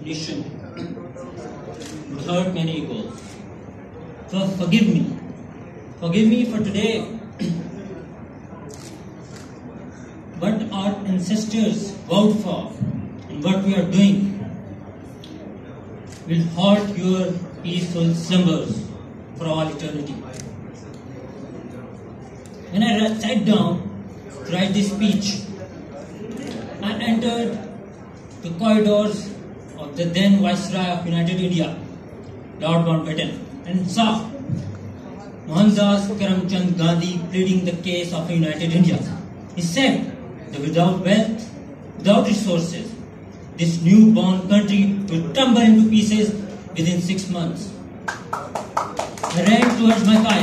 nation would hurt many egos. So forgive me. Forgive me for today. What our ancestors vowed for and what we are doing will haunt your peaceful slumbers for all eternity. When I sat down to write this speech, I entered the corridors of the then Viceroy of United India, Lord Mountbatten, and saw Mohandas Karamchand Gandhi pleading the case of a united India. He said that without wealth, without resources, this newborn country will tumble into pieces within 6 months. I ran towards my car,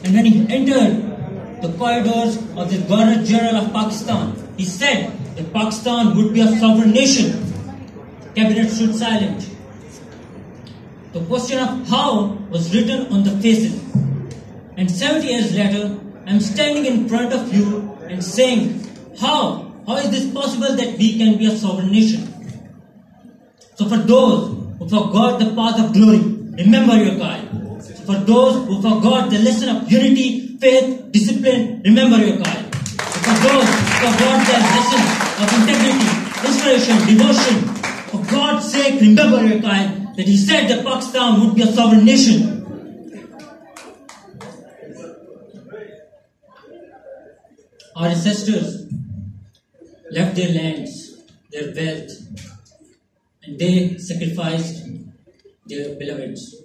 and when he entered the corridors of the Governor General of Pakistan, he said that Pakistan would be a sovereign nation. The cabinet stood silent. The question of how was written on the faces. And 70 years later, I am standing in front of you and saying, how is this possible that we can be a sovereign nation? So for those who forgot the path of glory, remember your guide. So for those who forgot the lesson of unity, faith, discipline, remember your guide. So for those who forgot the lesson of integrity, inspiration, devotion, for God's sake, remember your guide that he said that Pakistan would be a sovereign nation. Our ancestors left their lands, their wealth, and they sacrificed their beloveds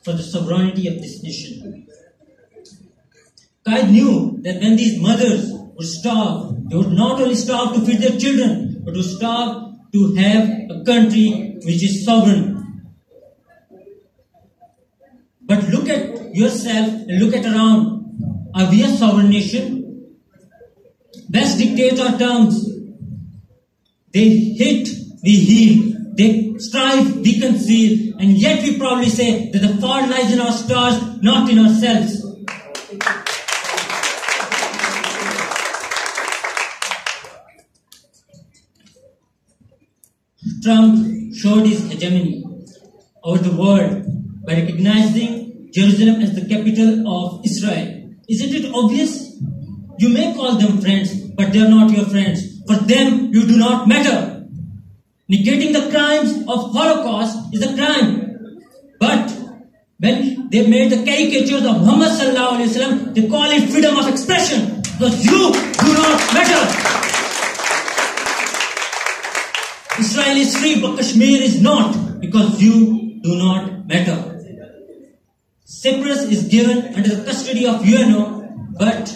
for the sovereignty of this nation. Qaid knew that when these mothers would starve, they would not only starve to feed their children, but to starve to have a country which is sovereign. But look at yourself and look at around. Are we a sovereign nation? Best dictate our terms. They hit, we heal. They strive, we conceal. And yet we proudly say that the fault lies in our stars, not in ourselves. Trump showed his hegemony over the world by recognizing Jerusalem as the capital of Israel. Isn't it obvious? You may call them friends, but they are not your friends. For them, you do not matter. Negating the crimes of Holocaust is a crime. But when they made the caricatures of Muhammad sallallahu alaihi wasallam, they call it freedom of expression because you do not matter. Israel is free, but Kashmir is not because you do not matter. Cyprus is given under the custody of UNO, but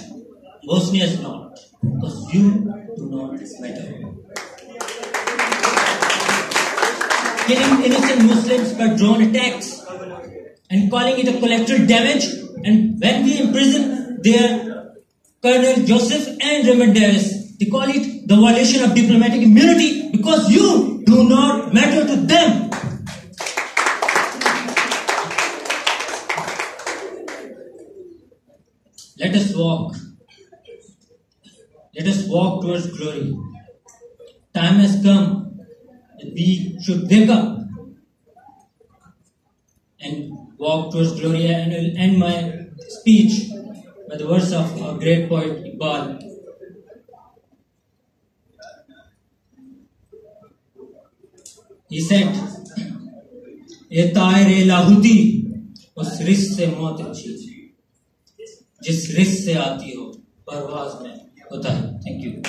Bosnia is not because you do not matter. Killing innocent Muslims by drone attacks and calling it a collateral damage, and when we imprison their Colonel Joseph and Raymond Davis, they call it the violation of diplomatic immunity because you do not matter to them. Let us walk. Let us walk towards glory. Time has come that we should wake up and walk towards glory. And I will end my speech by the words of our great poet Iqbal. He said, "ए तायरे लाहुती उस रिस से मौत अच्छी जिस रिस से आती हो परवाज में होता है." Thank you.